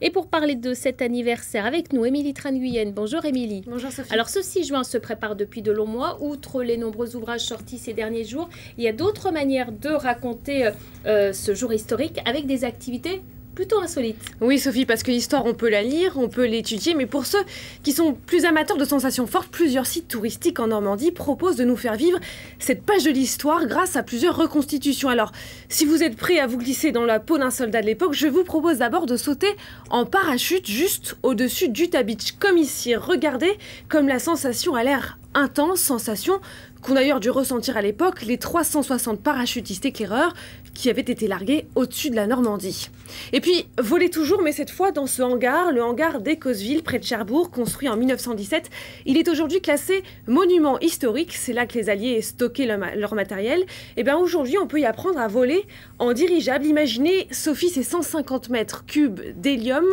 Et pour parler de cet anniversaire avec nous, Émilie Tran-Guyenne. Bonjour Émilie. Bonjour Sophie. Alors ce 6 juin se prépare depuis de longs mois. Outre les nombreux ouvrages sortis ces derniers jours, il y a d'autres manières de raconter ce jour historique avec des activités plutôt insolite. Oui Sophie, parce que l'histoire on peut la lire, on peut l'étudier, mais pour ceux qui sont plus amateurs de sensations fortes, plusieurs sites touristiques en Normandie proposent de nous faire vivre cette page de l'histoire grâce à plusieurs reconstitutions. Alors, si vous êtes prêts à vous glisser dans la peau d'un soldat de l'époque, je vous propose d'abord de sauter en parachute juste au-dessus d'Utah Beach, comme ici. Regardez comme la sensation a l'air intense, sensation qu'ont d'ailleurs dû ressentir à l'époque les 360 parachutistes éclaireurs qui avaient été largués au-dessus de la Normandie. Et puis, voler toujours, mais cette fois dans ce hangar, le hangar d'Écosville, près de Cherbourg, construit en 1917. Il est aujourd'hui classé monument historique, c'est là que les Alliés stockaient leur matériel. Et bien aujourd'hui, on peut y apprendre à voler en dirigeable. Imaginez, Sophie, ces 150 mètres cubes d'hélium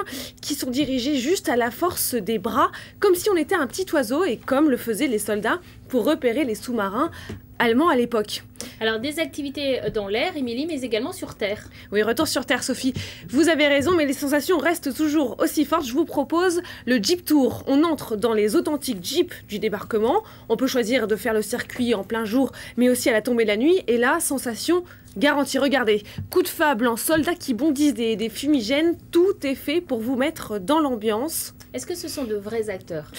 qui sont dirigés juste à la force des bras, comme si on était un petit oiseau et comme le faisaient les soldats pour repérer les sous-marins allemands à l'époque. Alors des activités dans l'air, Émilie, mais également sur terre. Oui, retour sur terre, Sophie. Vous avez raison, mais les sensations restent toujours aussi fortes. Je vous propose le Jeep Tour. On entre dans les authentiques Jeeps du débarquement. On peut choisir de faire le circuit en plein jour, mais aussi à la tombée de la nuit. Et là, sensation garantie. Regardez, coup de fable en soldats qui bondissent des fumigènes. Tout est fait pour vous mettre dans l'ambiance. Est-ce que ce sont de vrais acteurs?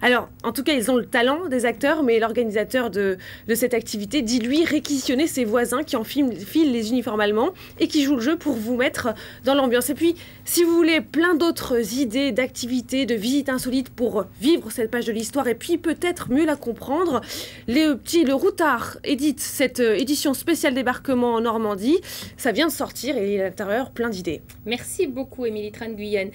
Alors, en tout cas, ils ont le talent des acteurs, mais l'organisateur de cette activité dit, lui, réquisitionner ses voisins qui enfilent les uniformes allemands et qui jouent le jeu pour vous mettre dans l'ambiance. Et puis, si vous voulez plein d'autres idées d'activités, de visites insolites pour vivre cette page de l'histoire et puis peut-être mieux la comprendre, le Routard édite cette édition spéciale débarquement en Normandie. Ça vient de sortir et il y a à l'intérieur plein d'idées. Merci beaucoup, Émilie Tran-Guyenne.